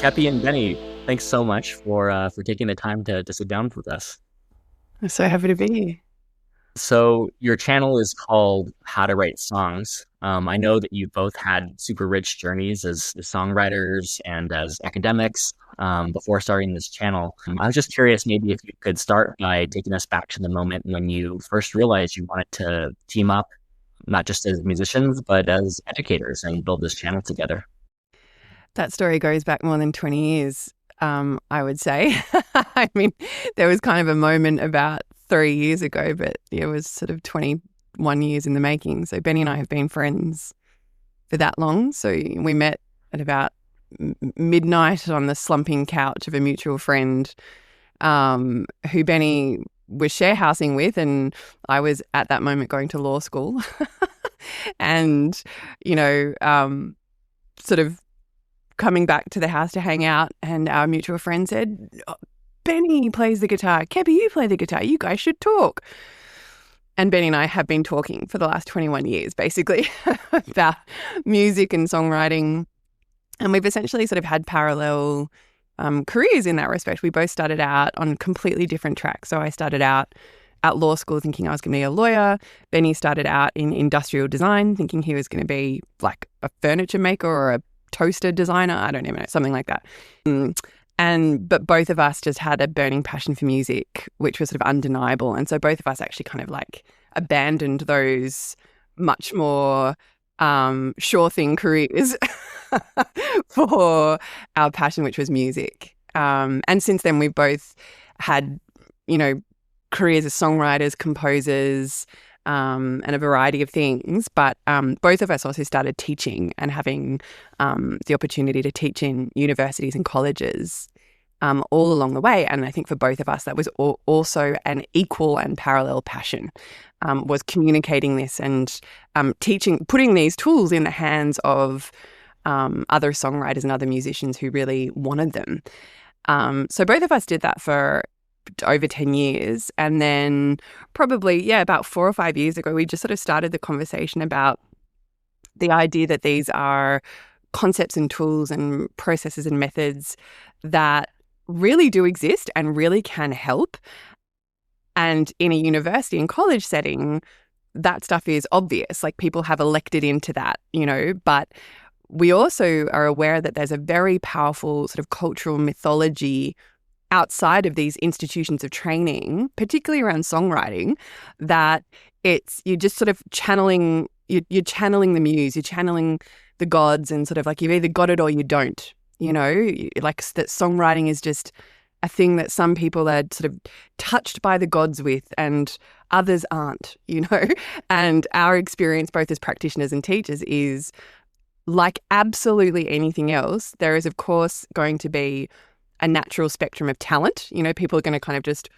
Kepi and Benny, thanks so much for taking the time to sit down with us. I'm so happy to be here. So your channel is called How to Write Songs. I know that you've both had super rich journeys as songwriters and as academics before starting this channel. I was just curious, maybe if you could start by taking us back to the moment when you first realized you wanted to team up, not just as musicians, but as educators and build this channel together. That story goes back more than 20 years, I would say. I mean, there was kind of a moment about 3 years ago, but it was sort of 21 years in the making. So Benny and I have been friends for that long. So we met at about midnight on the slumping couch of a mutual friend who Benny was share housing with, and I was at that moment going to law school. And, sort of coming back to the house to hang out, and our mutual friend said, Benny plays the guitar. Kepi, you play the guitar. You guys should talk. And Benny and I have been talking for the last 21 years, basically, about music and songwriting. And we've essentially sort of had parallel careers in that respect. We both started out on completely different tracks. So I started out at law school thinking I was going to be a lawyer. Benny started out in industrial design thinking he was going to be like a furniture maker or a toaster designer. I don't even know, something like that. But both of us just had a burning passion for music, which was sort of undeniable. And so both of us actually kind of like abandoned those much more sure thing careers for our passion, which was music. And since then, we've both had, careers as songwriters, composers, and a variety of things. But both of us also started teaching and having the opportunity to teach in universities and colleges all along the way. And I think for both of us, that was also an equal and parallel passion, was communicating this and teaching, putting these tools in the hands of other songwriters and other musicians who really wanted them. So both of us did that for over 10 years. And then probably, about 4 or 5 years ago, we just sort of started the conversation about the idea that these are concepts and tools and processes and methods that really do exist and really can help. And in a university and college setting, that stuff is obvious. Like people have elected into that, but we also are aware that there's a very powerful sort of cultural mythology outside of these institutions of training, particularly around songwriting, that you're just sort of channeling, you're channeling the muse, you're channeling the gods, and sort of like you've either got it or you don't, like that songwriting is just a thing that some people are sort of touched by the gods with and others aren't, And our experience both as practitioners and teachers is like absolutely anything else, there is of course going to be a natural spectrum of talent. People are going to kind of just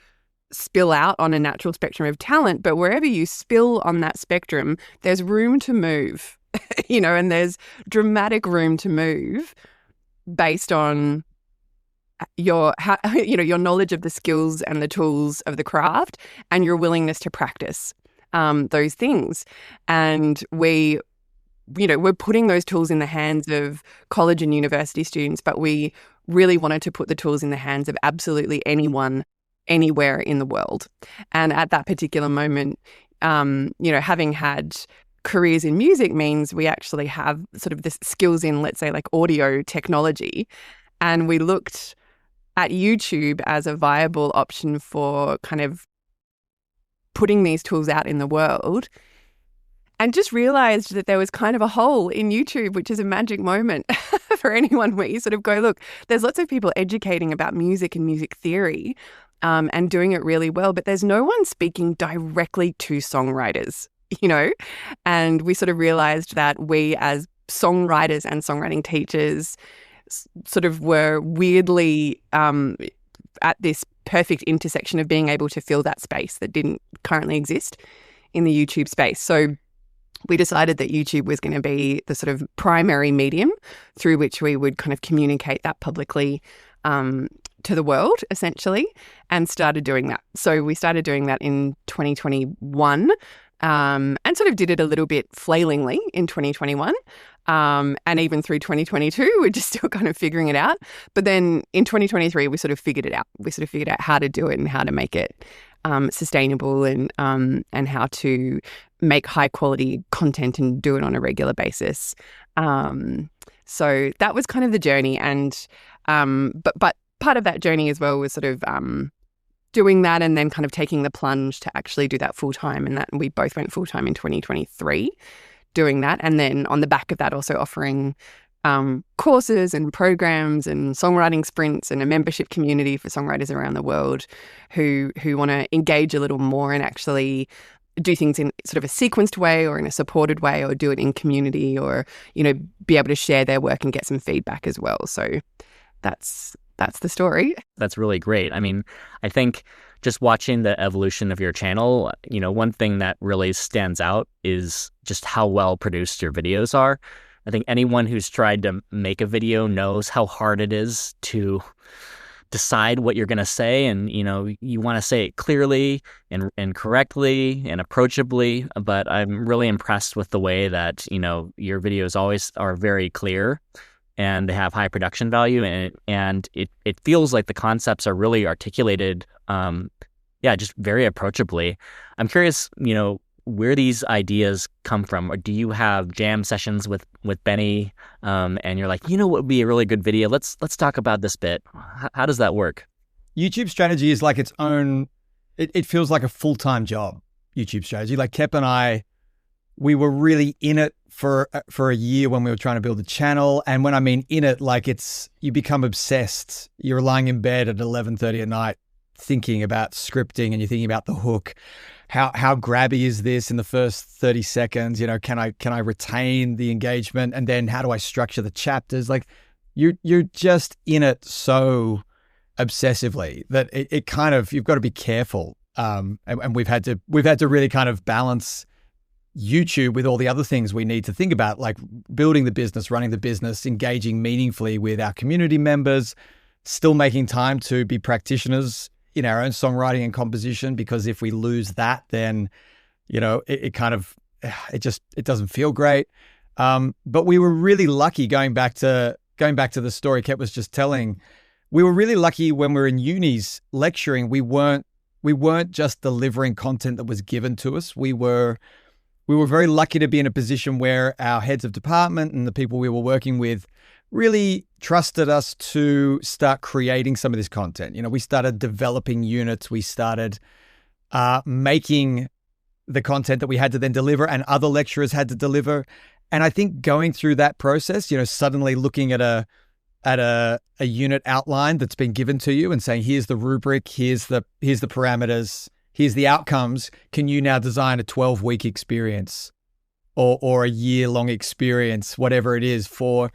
spill out on a natural spectrum of talent, but wherever you spill on that spectrum, there's room to move, and there's dramatic room to move based on your knowledge of the skills and the tools of the craft and your willingness to practice those things. And we're putting those tools in the hands of college and university students, but we really wanted to put the tools in the hands of absolutely anyone, anywhere in the world. And at that particular moment, having had careers in music means we actually have sort of the skills in, let's say, like audio technology. And we looked at YouTube as a viable option for kind of putting these tools out in the world, and just realized that there was kind of a hole in YouTube, which is a magic moment for anyone where you sort of go, look, there's lots of people educating about music and music theory and doing it really well, but there's no one speaking directly to songwriters, And we sort of realized that we as songwriters and songwriting teachers sort of were weirdly at this perfect intersection of being able to fill that space that didn't currently exist in the YouTube space. So we decided that YouTube was going to be the sort of primary medium through which we would kind of communicate that publicly to the world, essentially, and started doing that. So we started doing that in 2021, and sort of did it a little bit flailingly in 2021. And even through 2022, we're just still kind of figuring it out. But then in 2023, we sort of figured it out. We sort of figured out how to do it and how to make it sustainable, and how to make high quality content and do it on a regular basis. So that was kind of the journey. And but part of that journey as well was sort of doing that and then kind of taking the plunge to actually do that full time. And that we both went full time in 2023 doing that. And then on the back of that, also offering courses and programs and songwriting sprints and a membership community for songwriters around the world who want to engage a little more and actually do things in sort of a sequenced way or in a supported way, or do it in community, or, you know, be able to share their work and get some feedback as well. So that's the story. That's really great. I mean, I think just watching the evolution of your channel, you know, one thing that really stands out is just how well produced your videos are. I think anyone who's tried to make a video knows how hard it is to decide what you're going to say. And, you know, you want to say it clearly and correctly and approachably. But I'm really impressed with the way that, you know, your videos always are very clear and they have high production value. And it feels like the concepts are really articulated, just very approachably. I'm curious, you know, where these ideas come from. Or do you have jam sessions with Benny, and you're like, you know what would be a really good video? Let's talk about this bit. How does that work? YouTube strategy is like its own, it feels like a full-time job, YouTube strategy. Like Kep and I, we were really in it for a year when we were trying to build the channel. And when I mean in it, like you become obsessed. You're lying in bed at 11:30 at night thinking about scripting, and you're thinking about the hook. How grabby is this in the first 30 seconds? You know, can I retain the engagement? And then how do I structure the chapters? Like you're just in it so obsessively that it kind of, you've got to be careful. And we've had to really kind of balance YouTube with all the other things we need to think about, like building the business, running the business, engaging meaningfully with our community members, still making time to be practitioners in our own songwriting and composition, because if we lose that, then, you know, it doesn't feel great. But we were really lucky, going back to the story Kep was just telling, we were really lucky when we were in unis lecturing. We weren't just delivering content that was given to us. We were very lucky to be in a position where our heads of department and the people we were working with really trusted us to start creating some of this content. You know, we started developing units. We started making the content that we had to then deliver and other lecturers had to deliver. And I think going through that process, you know, suddenly looking at a unit outline that's been given to you and saying, here's the rubric, here's the parameters, here's the outcomes. Can you now design a 12-week experience or a year-long experience, whatever it is for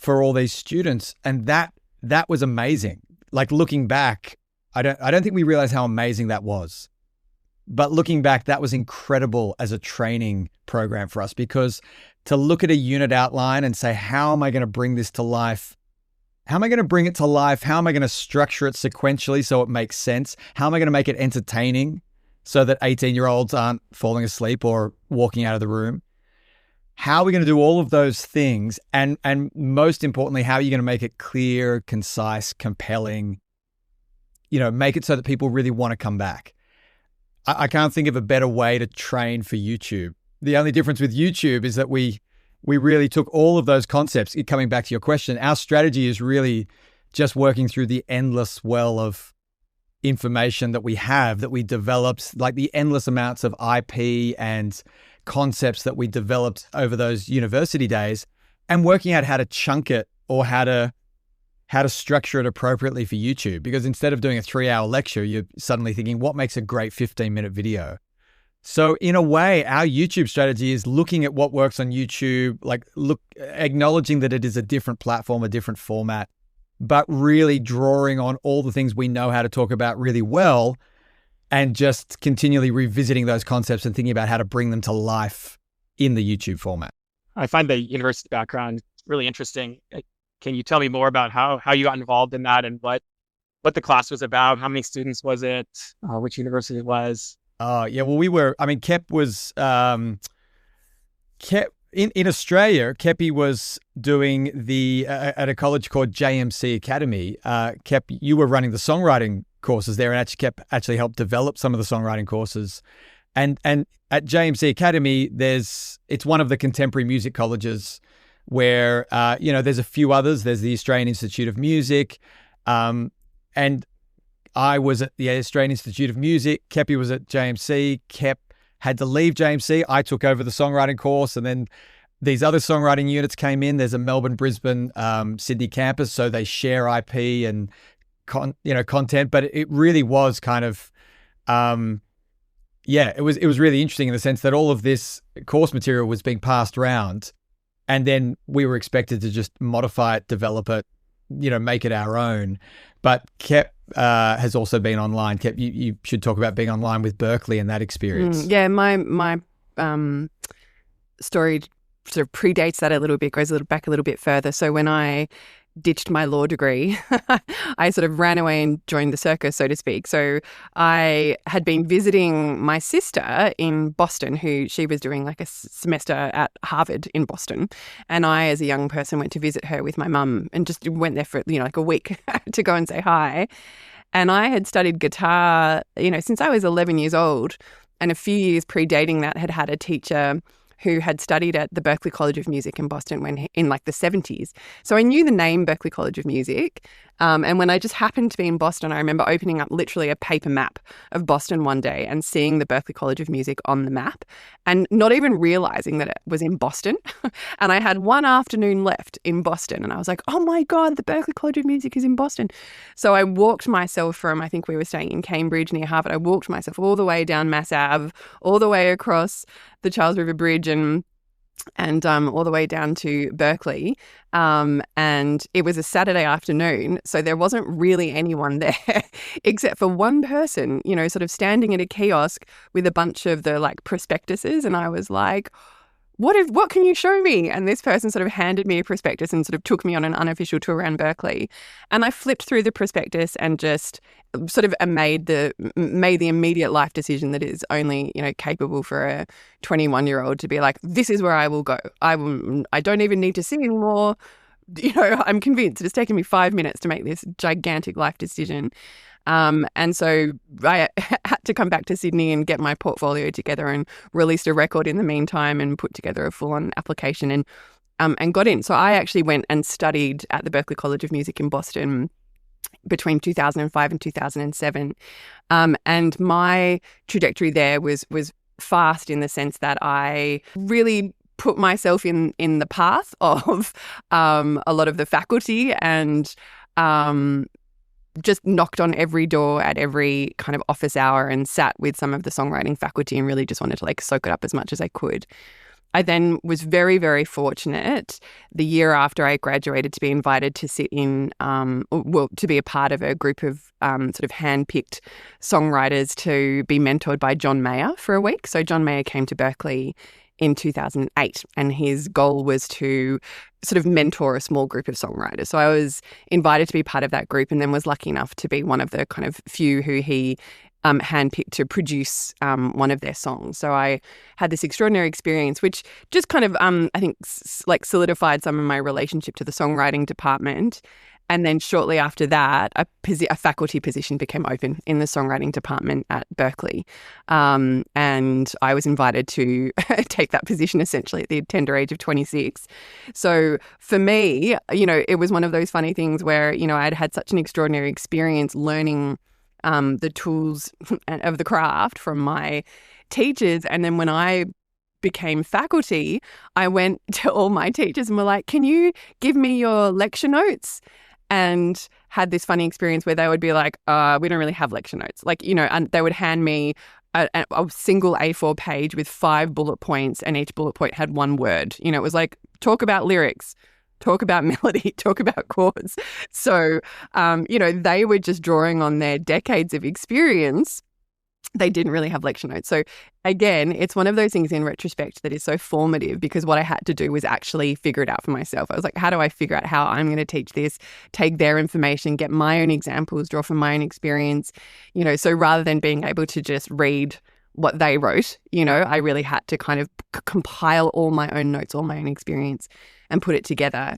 all these students? And that was amazing. Like looking back, I don't think we realized how amazing that was. But looking back, that was incredible as a training program for us, because to look at a unit outline and say, how am I going to bring this to life? How am I going to bring it to life? How am I going to structure it sequentially so it makes sense? How am I going to make it entertaining so that 18-year-olds aren't falling asleep or walking out of the room? How are we going to do all of those things? And most importantly, how are you going to make it clear, concise, compelling, you know, make it so that people really want to come back? I can't think of a better way to train for YouTube. The only difference with YouTube is that we really took all of those concepts. Coming back to your question, our strategy is really just working through the endless well of information that we have, that we developed, like the endless amounts of IP and concepts that we developed over those university days, and working out how to chunk it or how to structure it appropriately for YouTube. Because instead of doing a 3-hour lecture, you're suddenly thinking, what makes a great 15-minute video? So in a way, our YouTube strategy is looking at what works on YouTube, acknowledging that it is a different platform, a different format, but really drawing on all the things we know how to talk about really well, and just continually revisiting those concepts and thinking about how to bring them to life in the YouTube format. I find the university background really interesting. Can you tell me more about how you got involved in that and what what the class was about, how many students was it, which university it was. Yeah, well, Kep was, in Australia, Kepi was doing at a college called JMC Academy. Kep, you were running the songwriting courses there, and Kep actually helped develop some of the songwriting courses. And at JMC Academy, it's one of the contemporary music colleges where, there's a few others. There's the Australian Institute of Music, and I was at the Australian Institute of Music. Kepi was at JMC. Kep had to leave JMC. I took over the songwriting course, and then these other songwriting units came in. There's a Melbourne, Brisbane, Sydney campus, so they share IP and content. But it really was kind of, it was really interesting in the sense that all of this course material was being passed around, and then we were expected to just modify it, develop it, make it our own. But Kep has also been online. Kep, you should talk about being online with Berkeley and that experience. My story sort of predates that a little bit, goes back a little bit further. So when I ditched my law degree, I sort of ran away and joined the circus, so to speak. So I had been visiting my sister in Boston, she was doing like a semester at Harvard in Boston. And I, as a young person, went to visit her with my mum and just went there for, like a week to go and say hi. And I had studied guitar, since I was 11 years old, and a few years predating that had a teacher who had studied at the Berklee College of Music in Boston in like the 70s. So I knew the name Berklee College of Music. And when I just happened to be in Boston, I remember opening up literally a paper map of Boston one day and seeing the Berklee College of Music on the map and not even realizing that it was in Boston. And I had one afternoon left in Boston and I was like, oh my God, the Berklee College of Music is in Boston. So I walked myself from, I think we were staying in Cambridge near Harvard. I walked myself all the way down Mass Ave, all the way across the Charles River Bridge and all the way down to Berkeley. And it was a Saturday afternoon, so there wasn't really anyone there except for one person, sort of standing at a kiosk with a bunch of the like prospectuses. And I was like, what can you show me? And this person sort of handed me a prospectus and sort of took me on an unofficial tour around Berkeley. And I flipped through the prospectus and just sort of made the immediate life decision that is only, capable for a 21-year-old to be like, this is where I will go. I don't even need to sing anymore. I'm convinced. It's taken me 5 minutes to make this gigantic life decision. And so I had to come back to Sydney and get my portfolio together and released a record in the meantime and put together a full-on application and got in. So I actually went and studied at the Berklee College of Music in Boston between 2005 and 2007. And my trajectory there was fast in the sense that I really put myself in the path of a lot of the faculty and just knocked on every door at every kind of office hour and sat with some of the songwriting faculty and really just wanted to like soak it up as much as I could. I then was very, very fortunate the year after I graduated to be invited to sit in, to be a part of a group of sort of hand-picked songwriters to be mentored by John Mayer for a week. So John Mayer came to Berkeley in 2008, and his goal was to sort of mentor a small group of songwriters. So I was invited to be part of that group and then was lucky enough to be one of the kind of few who he handpicked to produce one of their songs. So I had this extraordinary experience, which just kind of, I think, like solidified some of my relationship to the songwriting department. And then shortly after that, a faculty position became open in the songwriting department at Berkeley. And I was invited to take that position essentially at the tender age of 26. So for me, it was one of those funny things where, I'd had such an extraordinary experience learning the tools of the craft from my teachers. And then when I became faculty, I went to all my teachers and were like, can you give me your lecture notes? And had this funny experience where they would be like, we don't really have lecture notes. Like, and they would hand me a single A4 page with 5 bullet points, and each bullet point had one word. It was like, talk about lyrics, talk about melody, talk about chords. So, they were just drawing on their decades of experience they didn't really have lecture notes. So again, it's one of those things in retrospect that is so formative, because what I had to do was actually figure it out for myself. I was like, how do I figure out how I'm going to teach this, take their information, get my own examples, draw from my own experience, so rather than being able to just read what they wrote, I really had to kind of compile all my own notes, all my own experience, and put it together.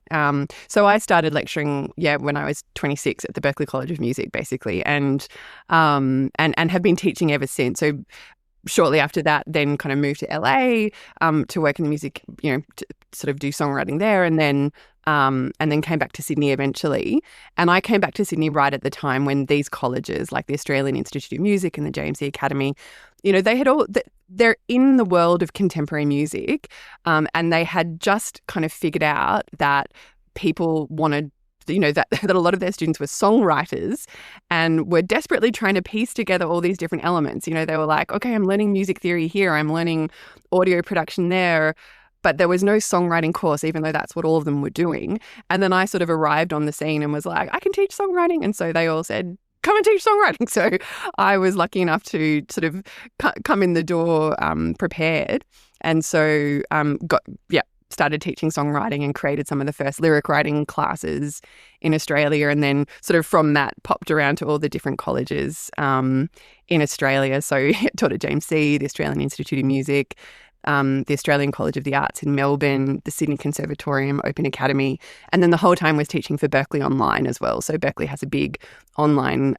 So I started lecturing, when I was 26 at the Berklee College of Music, basically, and have been teaching ever since. So shortly after that, then kind of moved to LA to work in the music, to sort of do songwriting there, and then came back to Sydney eventually. And I came back to Sydney right at the time when these colleges, like the Australian Institute of Music and the JMC Academy, they're in the world of contemporary music, and they had just kind of figured out that people wanted, that a lot of their students were songwriters and were desperately trying to piece together all these different elements. They were like, okay, I'm learning music theory here, I'm learning audio production there, but there was no songwriting course, even though that's what all of them were doing. And then I sort of arrived on the scene and was like, I can teach songwriting. And so they all said, come and teach songwriting. So I was lucky enough to sort of come in the door prepared. And so started teaching songwriting and created some of the first lyric writing classes in Australia. And then sort of from that popped around to all the different colleges in Australia. So taught at JMC, the Australian Institute of Music, the Australian College of the Arts in Melbourne, the Sydney Conservatorium, Open Academy, and then the whole time was teaching for Berklee Online as well. So Berklee has a big online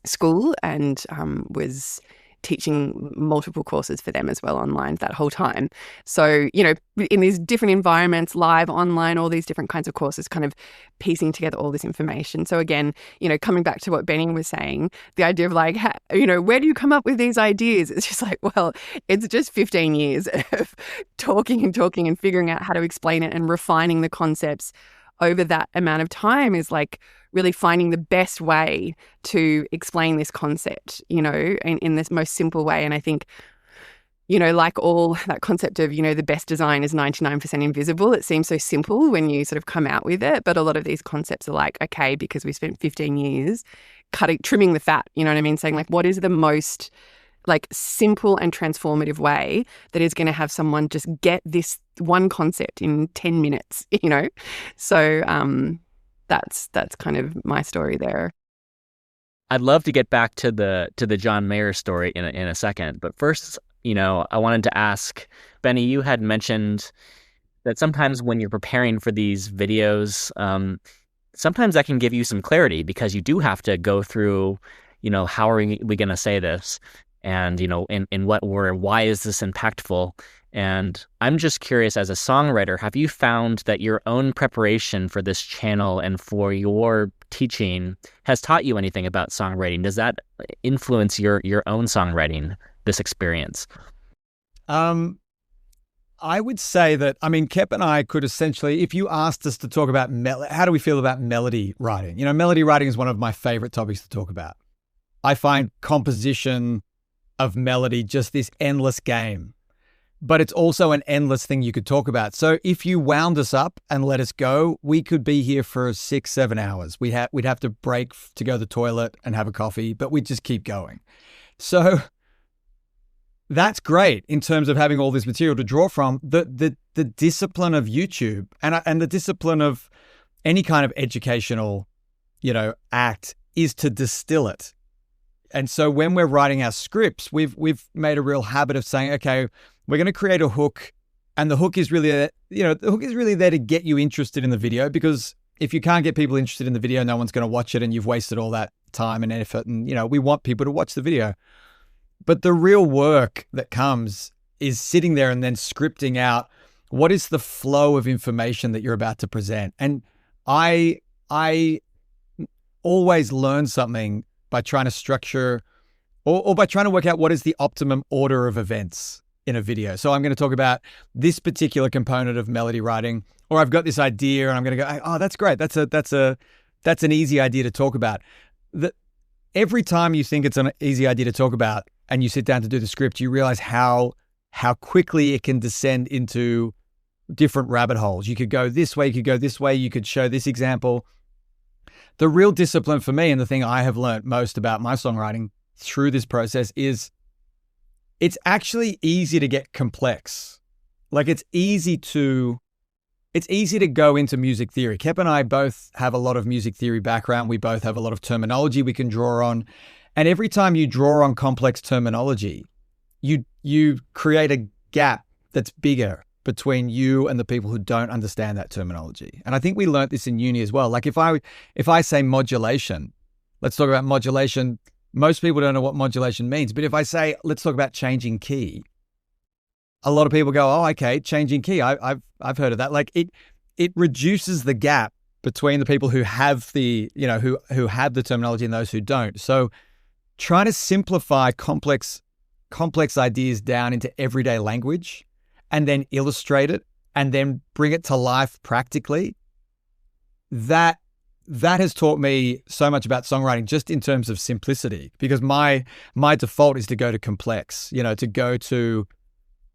school, and was teaching multiple courses for them as well online that whole time. So, in these different environments, live, online, all these different kinds of courses, kind of piecing together all this information. So again, coming back to what Benny was saying, the idea of like, where do you come up with these ideas? It's just like, well, it's just 15 years of talking and figuring out how to explain it and refining the concepts over that amount of time, is like really finding the best way to explain this concept, in this most simple way. And I think, like all that concept of, the best design is 99% invisible. It seems so simple when you sort of come out with it. But a lot of these concepts are like, okay, because we spent 15 years trimming the fat, you know what I mean? Saying like, what is the most like simple and transformative way that is going to have someone just get this one concept in 10 minutes, So that's kind of my story there. I'd love to get back to the John Mayer story in a second, but first, I wanted to ask, Benny, you had mentioned that sometimes when you're preparing for these videos, sometimes that can give you some clarity, because you do have to go through, how are we going to say this? And, in what order, why is this impactful? And I'm just curious, as a songwriter, have you found that your own preparation for this channel and for your teaching has taught you anything about songwriting? Does that influence your own songwriting, this experience? I would say that, Kep and I could essentially, if you asked us to talk about, how do we feel about melody writing? Melody writing is one of my favorite topics to talk about. I find composition of melody just this endless game, but it's also an endless thing you could talk about. So if you wound us up and let us go, we could be here for 6-7 hours. We'd have to break to go to the toilet and have a coffee, but we'd just keep going. So that's great in terms of having all this material to draw from. The discipline of YouTube and the discipline of any kind of educational, act is to distill it. And so when we're writing our scripts, we've made a real habit of saying, okay, we're going to create a hook, and the hook is really, there to get you interested in the video, because if you can't get people interested in the video, no one's going to watch it, and you've wasted all that time and effort. And, we want people to watch the video. But the real work that comes is sitting there and then scripting out what is the flow of information that you're about to present. And I always learn something by trying to structure or by trying to work out what is the optimum order of events in a video. So I'm going to talk about this particular component of melody writing, or I've got this idea and I'm going to go, oh, that's great. That's an easy idea to talk about. Every time you think it's an easy idea to talk about and you sit down to do the script, you realize how quickly it can descend into different rabbit holes. You could go this way, you could go this way, you could show this example. The real discipline for me, and the thing I have learned most about my songwriting, through this process is it's actually easy to get complex. Like it's easy to go into music theory. Kep and I both have a lot of music theory background. We both have a lot of terminology we can draw on. And every time you draw on complex terminology, you create a gap that's bigger between you and the people who don't understand that terminology. And I think we learned this in uni as well. Like if I say modulation, let's talk about modulation. Most people don't know what modulation means. But if I say, let's talk about changing key, a lot of people go, oh, okay, changing key. I've heard of that. Like it reduces the gap between the people who have the, who have the terminology and those who don't. So trying to simplify complex ideas down into everyday language and then illustrate it and then bring it to life practically, that has taught me so much about songwriting just in terms of simplicity, because my default is to go to complex, to go to,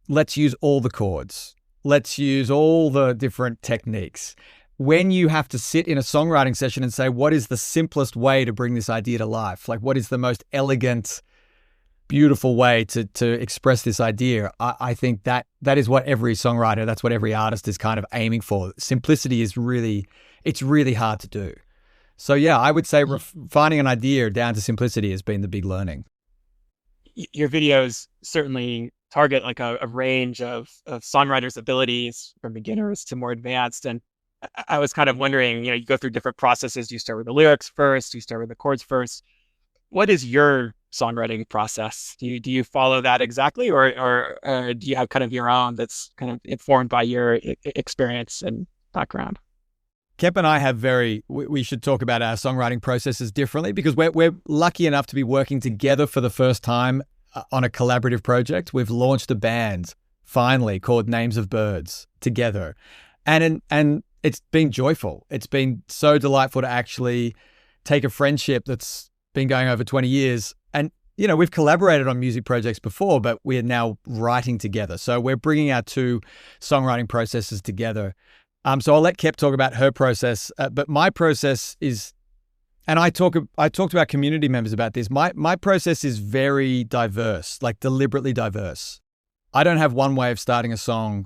let's use all the chords. Let's use all the different techniques. When you have to sit in a songwriting session and say, what is the simplest way to bring this idea to life? Like, what is the most elegant, beautiful way to express this idea? I think that is what every songwriter, that's what every artist is kind of aiming for. Simplicity is it's really hard to do. So yeah, I would say finding an idea down to simplicity has been the big learning. Your videos certainly target like a range of songwriters' abilities from beginners to more advanced. And I was kind of wondering, you go through different processes. Do you start with the lyrics first? Do you start with the chords first? What is your songwriting process? Do you follow that exactly, or do you have kind of your own that's kind of informed by your experience and background? Kep and I have we should talk about our songwriting processes differently, because we're lucky enough to be working together for the first time on a collaborative project. We've launched a band finally called Names of Birds together. And it's been joyful. It's been so delightful to actually take a friendship that's been going over 20 years. And, we've collaborated on music projects before, but we are now writing together. So we're bringing our two songwriting processes together. So I'll let Kep talk about her process, but my process is, and I talked to our community members about this. My process is very diverse, like deliberately diverse. I don't have one way of starting a song,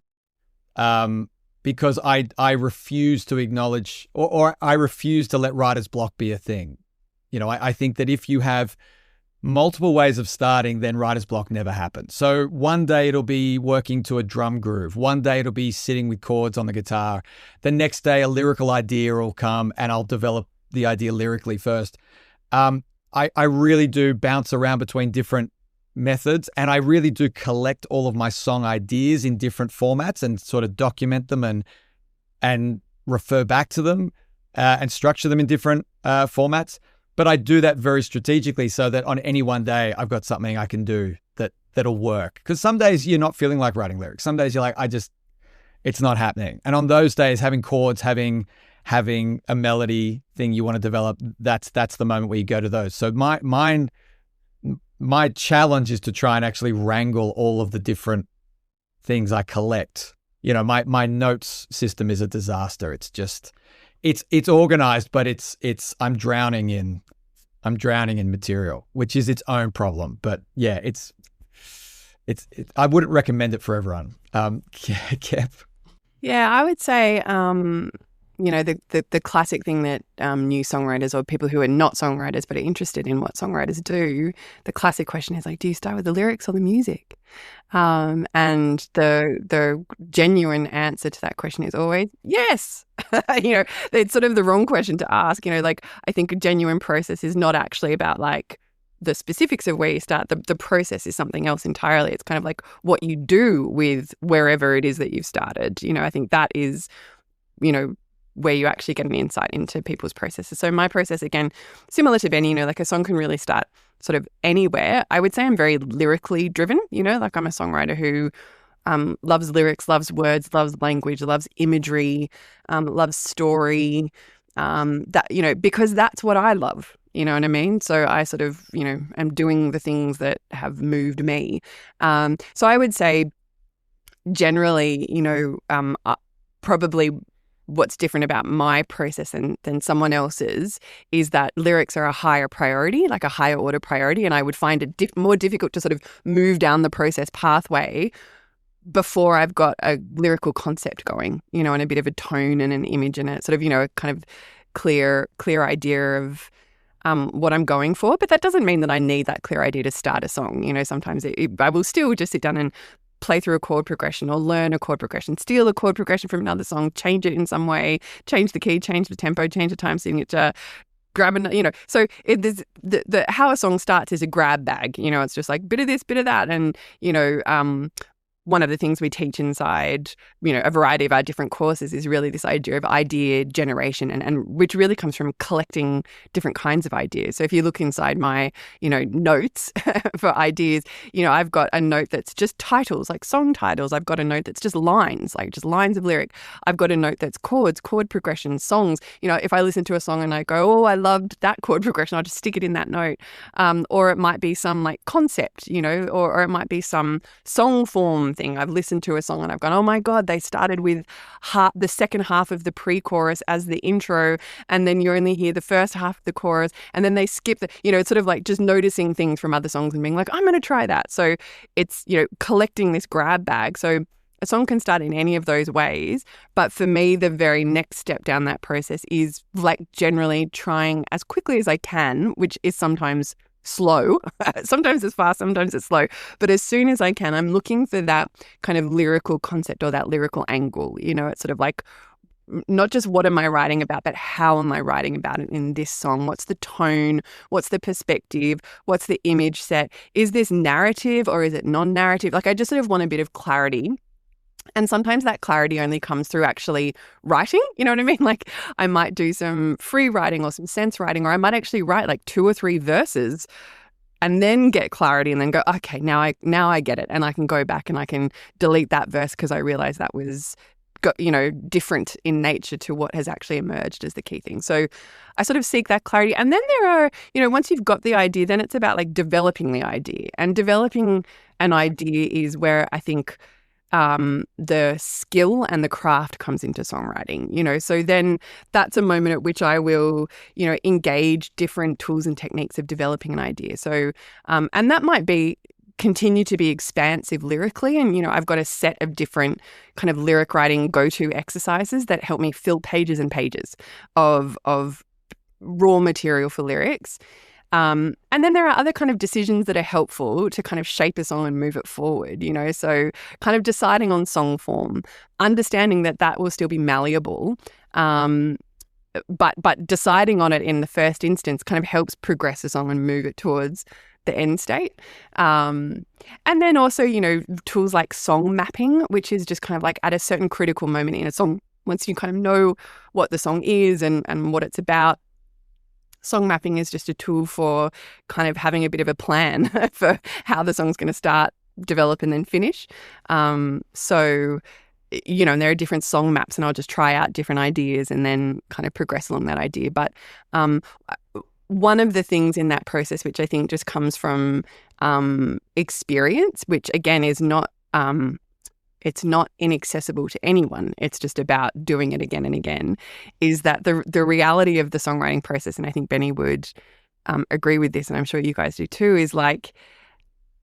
because I refuse to acknowledge or I refuse to let writer's block be a thing. I think that if you have multiple ways of starting, then writer's block never happens. So one day it'll be working to a drum groove. One day it'll be sitting with chords on the guitar. The next day a lyrical idea will come and I'll develop the idea lyrically first. I really do bounce around between different methods, and I really do collect all of my song ideas in different formats and sort of document them and refer back to them and structure them in different formats. But I do that very strategically so that on any one day I've got something I can do that'll work. Because some days you're not feeling like writing lyrics. Some days you're like, it's not happening. And on those days, having chords, having a melody thing you want to develop, that's the moment where you go to those. So my challenge is to try and actually wrangle all of the different things I collect. My notes system is a disaster. It's just, it's organized, but I'm drowning in material, which is its own problem. But yeah, I wouldn't recommend it for everyone. Kep. Yeah, I would say, the classic thing that new songwriters or people who are not songwriters but are interested in what songwriters do, the classic question is like, do you start with the lyrics or the music? And the genuine answer to that question is always yes. It's sort of the wrong question to ask. I think a genuine process is not actually about like the specifics of where you start. The process is something else entirely. It's kind of like what you do with wherever it is that you've started. I think that is, where you actually get an insight into people's processes. So my process, again, similar to Benny, like a song can really start sort of anywhere. I would say I'm very lyrically driven, like I'm a songwriter who loves lyrics, loves words, loves language, loves imagery, loves story, because that's what I love. You know what I mean? So I sort of, am doing the things that have moved me. So I would say generally, probably what's different about my process than someone else's is that lyrics are a higher priority, like a higher order priority, and I would find it more difficult to sort of move down the process pathway before I've got a lyrical concept going, and a bit of a tone and an image and a sort of, a kind of clear idea of what I'm going for. But that doesn't mean that I need that clear idea to start a song. Sometimes I will still just sit down and play through a chord progression or learn a chord progression, steal a chord progression from another song, change it in some way, change the key, change the tempo, change the time signature, grab so the how a song starts is a grab bag. It's just like bit of this, bit of that. And, one of the things we teach inside, a variety of our different courses is really this idea of idea generation and which really comes from collecting different kinds of ideas. So if you look inside my, notes for ideas, I've got a note that's just titles, like song titles. I've got a note that's just lines, like just lines of lyric. I've got a note that's chords, chord progressions, songs. If I listen to a song and I go, oh, I loved that chord progression, I'll just stick it in that note. Or it might be some like concept, or it might be some song form thing. I've listened to a song and I've gone, oh my God, they started with the second half of the pre-chorus as the intro, and then you only hear the first half of the chorus, and then they skip it's sort of like just noticing things from other songs and being like, I'm going to try that. So it's, collecting this grab bag. So a song can start in any of those ways, but for me, the very next step down that process is like generally trying as quickly as I can, which is sometimes slow. Sometimes it's fast, sometimes it's slow. But as soon as I can, I'm looking for that kind of lyrical concept or that lyrical angle. It's sort of like not just what am I writing about, but how am I writing about it in this song? What's the tone? What's the perspective? What's the image set? Is this narrative or is it non-narrative? Like I just sort of want a bit of clarity. And sometimes that clarity only comes through actually writing, you know what I mean? Like I might do some free writing or some sense writing, or I might actually write like 2 or 3 verses and then get clarity and then go, okay, now I get it. And I can go back and I can delete that verse because I realized that was different in nature to what has actually emerged as the key thing. So I sort of seek that clarity. And then there are, once you've got the idea, then it's about like developing the idea. And developing an idea is where I think the skill and the craft comes into songwriting, so then that's a moment at which I will, engage different tools and techniques of developing an idea. So, and that might be continue to be expansive lyrically. And, I've got a set of different kind of lyric writing go-to exercises that help me fill pages and pages of raw material for lyrics. And then there are other kind of decisions that are helpful to kind of shape a song and move it forward, so kind of deciding on song form, understanding that will still be malleable, but deciding on it in the first instance kind of helps progress a song and move it towards the end state. And then also, tools like song mapping, which is just kind of like at a certain critical moment in a song, once you kind of know what the song is and what it's about. Song mapping is just a tool for kind of having a bit of a plan for how the song's going to start, develop, and then finish. So, and there are different song maps, and I'll just try out different ideas and then kind of progress along that idea. But one of the things in that process, which I think just comes from experience, which again is not it's not inaccessible to anyone. It's just about doing it again and again, is that the reality of the songwriting process, and I think Benny would agree with this, and I'm sure you guys do too, is like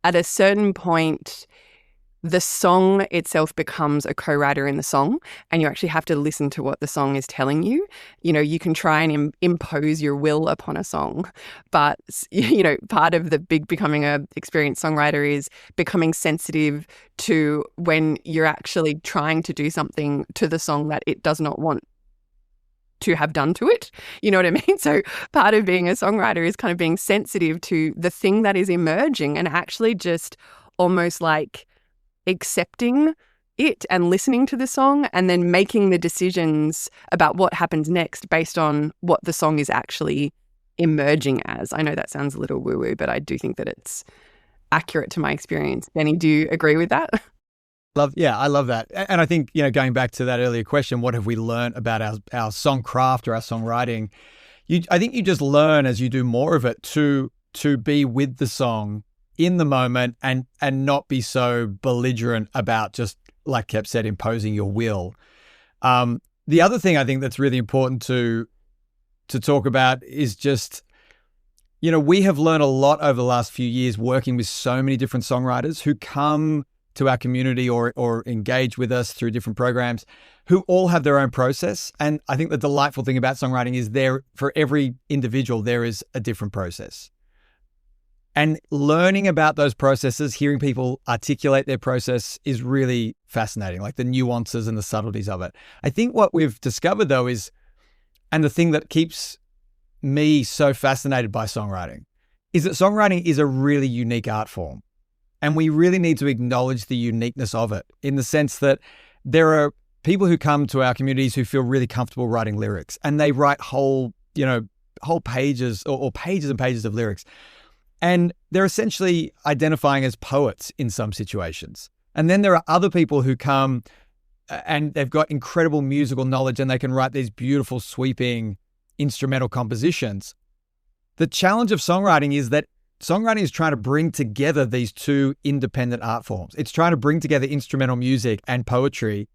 at a certain point, the song itself becomes a co-writer in the song, and you actually have to listen to what the song is telling you. You can try and impose your will upon a song, but, part of the big becoming a experienced songwriter is becoming sensitive to when you're actually trying to do something to the song that it does not want to have done to it. You know what I mean? So part of being a songwriter is kind of being sensitive to the thing that is emerging and actually just almost like accepting it and listening to the song and then making the decisions about what happens next based on what the song is actually emerging as. I know that sounds a little woo-woo, but I do think that it's accurate to my experience. Benny, do you agree with that? I love that. And I think, going back to that earlier question, what have we learned about our song craft or our songwriting? I think you just learn as you do more of it to be with the song in the moment and not be so belligerent about, just like Kep said, imposing your will. The other thing I think that's really important to talk about is just, we have learned a lot over the last few years working with so many different songwriters who come to our community or engage with us through different programs, who all have their own process. And I think the delightful thing about songwriting is for every individual, there is a different process. And learning about those processes, hearing people articulate their process is really fascinating, like the nuances and the subtleties of it. I think what we've discovered though is, and the thing that keeps me so fascinated by songwriting, is that songwriting is a really unique art form. And we really need to acknowledge the uniqueness of it, in the sense that there are people who come to our communities who feel really comfortable writing lyrics, and they write whole pages or pages and pages of lyrics. And they're essentially identifying as poets in some situations. And then there are other people who come and they've got incredible musical knowledge and they can write these beautiful, sweeping instrumental compositions. The challenge of songwriting is that songwriting is trying to bring together these two independent art forms. It's trying to bring together instrumental music and poetry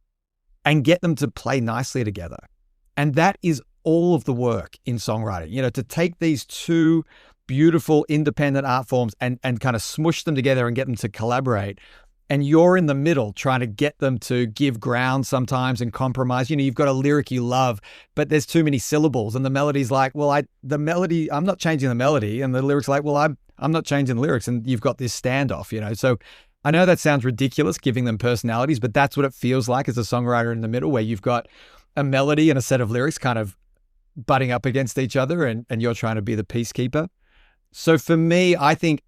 and get them to play nicely together. And that is all of the work in songwriting, to take these two beautiful independent art forms and kind of smush them together and get them to collaborate. And you're in the middle trying to get them to give ground sometimes and compromise. You've got a lyric you love, but there's too many syllables. And the melody's like, well, I'm not changing the melody. And the lyric's like, well, I'm not changing the lyrics. And you've got this standoff, So I know that sounds ridiculous, giving them personalities, but that's what it feels like as a songwriter in the middle, where you've got a melody and a set of lyrics kind of butting up against each other and you're trying to be the peacekeeper. So for me, I think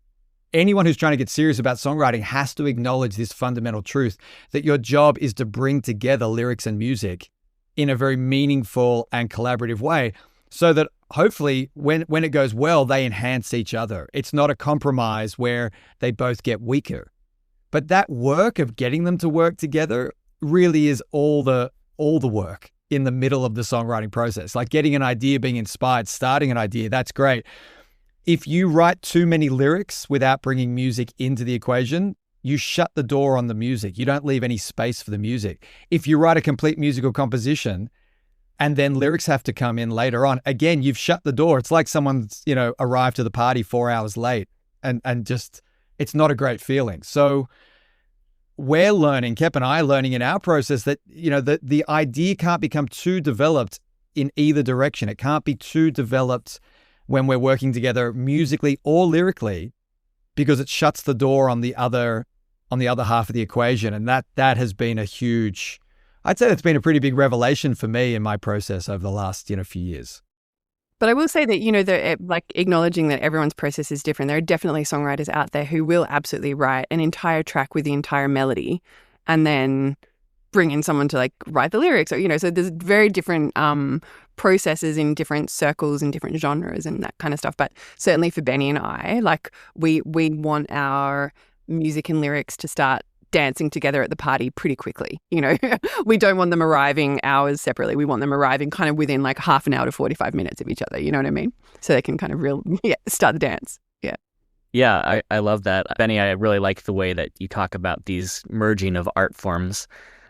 anyone who's trying to get serious about songwriting has to acknowledge this fundamental truth that your job is to bring together lyrics and music in a very meaningful and collaborative way, so that hopefully when it goes well, they enhance each other. It's not a compromise where they both get weaker. But that work of getting them to work together really is all the work in the middle of the songwriting process. Like getting an idea, being inspired, starting an idea, that's great. If you write too many lyrics without bringing music into the equation, you shut the door on the music. You don't leave any space for the music. If you write a complete musical composition and then lyrics have to come in later on, again, you've shut the door. It's like someone's, arrived to the party 4 hours late and just, it's not a great feeling. So we're learning, Kep and I are learning in our process that, the idea can't become too developed in either direction. It can't be too developed when we're working together musically or lyrically, because it shuts the door on the other half of the equation. And that has been I'd say that's been a pretty big revelation for me in my process over the last, few years. But I will say that, they're like acknowledging that everyone's process is different. There are definitely songwriters out there who will absolutely write an entire track with the entire melody and then bring in someone to like write the lyrics, or so there's very different processes in different circles and different genres and that kind of stuff. But certainly for Benny and I, like we want our music and lyrics to start dancing together at the party pretty quickly. We don't want them arriving hours separately. We want them arriving kind of within like half an hour to 45 minutes of each other. You know what I mean? So they can kind of start the dance. Yeah. Yeah, I love that. Benny, I really like the way that you talk about these merging of art forms.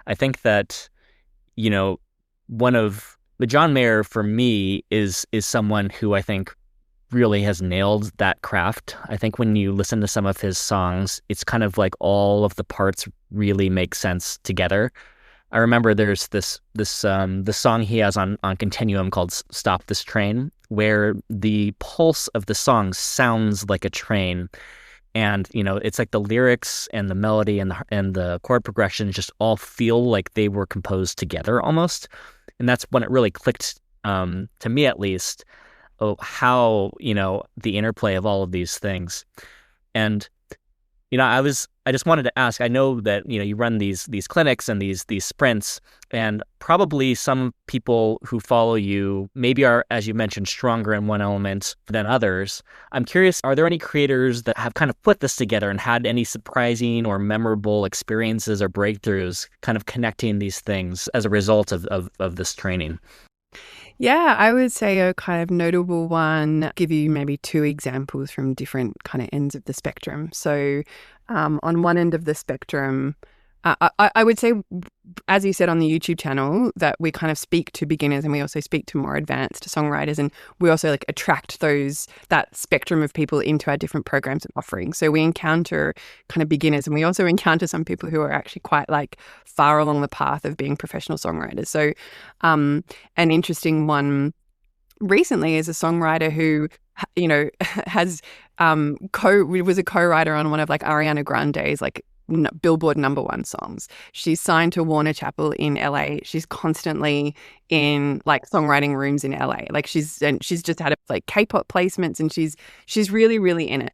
I think that, one of the John Mayer for me is someone who I think really has nailed that craft. I think when you listen to some of his songs, it's kind of like all of the parts really make sense together. I remember there's this song he has on Continuum called Stop This Train, where the pulse of the song sounds like a train. And, it's like the lyrics and the melody and the chord progressions just all feel like they were composed together almost. And that's when it really clicked, to me at least, how, the interplay of all of these things. And, I just wanted to ask, I know that, you run these clinics and these sprints, and probably some people who follow you maybe are, as you mentioned, stronger in one element than others. I'm curious, are there any creators that have kind of put this together and had any surprising or memorable experiences or breakthroughs kind of connecting these things as a result of this training? Yeah, I would say a kind of notable one, give you maybe two examples from different kind of ends of the spectrum. So on one end of the spectrum, I would say, as you said on the YouTube channel, that we kind of speak to beginners and we also speak to more advanced songwriters, and we also like attract that spectrum of people into our different programs and offerings. So we encounter kind of beginners, and we also encounter some people who are actually quite like far along the path of being professional songwriters. So an interesting one recently is a songwriter who, you know, has was a co-writer on one of like Ariana Grande's like Billboard #1 songs. She's signed to Warner Chappell in LA. She's constantly in like songwriting rooms in LA. Like she's just had like K-pop placements, and she's really, really in it.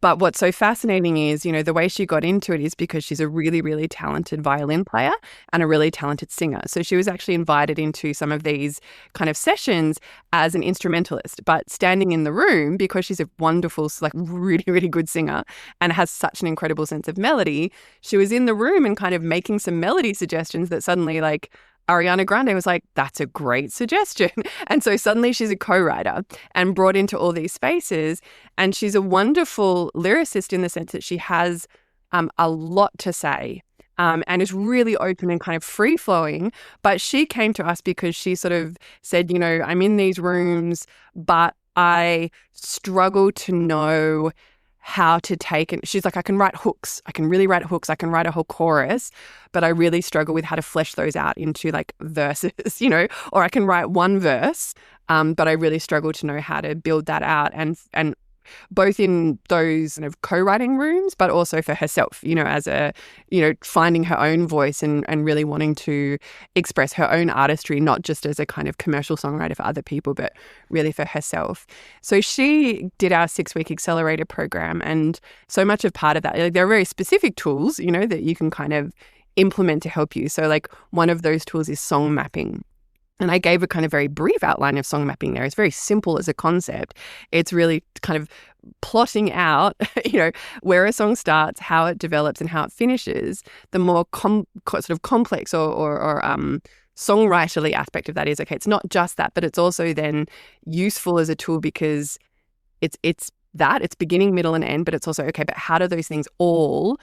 But what's so fascinating is, you know, the way she got into it is because she's a really, really talented violin player and a really talented singer. So she was actually invited into some of these kind of sessions as an instrumentalist, but standing in the room, because she's a wonderful, like really, really good singer and has such an incredible sense of melody, she was in the room and kind of making some melody suggestions that suddenly like Ariana Grande was like, that's a great suggestion. And so suddenly she's a co-writer and brought into all these spaces. And she's a wonderful lyricist in the sense that she has a lot to say and is really open and kind of free-flowing. But she came to us because she sort of said, you know, I'm in these rooms, but I struggle to know how to take it. She's like, I can write hooks. I can really write hooks. I can write a whole chorus, but I really struggle with how to flesh those out into like verses, you know, or I can write one verse, but I really struggle to know how to build that out. And both in those kind of co-writing rooms, but also for herself, you know, as a, you know, finding her own voice and really wanting to express her own artistry, not just as a kind of commercial songwriter for other people, but really for herself. So she did our 6-week accelerator program. And so much of part of that, like, there are very specific tools, you know, that you can kind of implement to help you. So like one of those tools is song mapping. And I gave a kind of very brief outline of song mapping there. It's very simple as a concept. It's really kind of plotting out, you know, where a song starts, how it develops, and how it finishes. The more sort of complex or songwriterly aspect of that is, okay, it's not just that, but it's also then useful as a tool because it's beginning, middle, and end, but it's also, okay, but how do those things all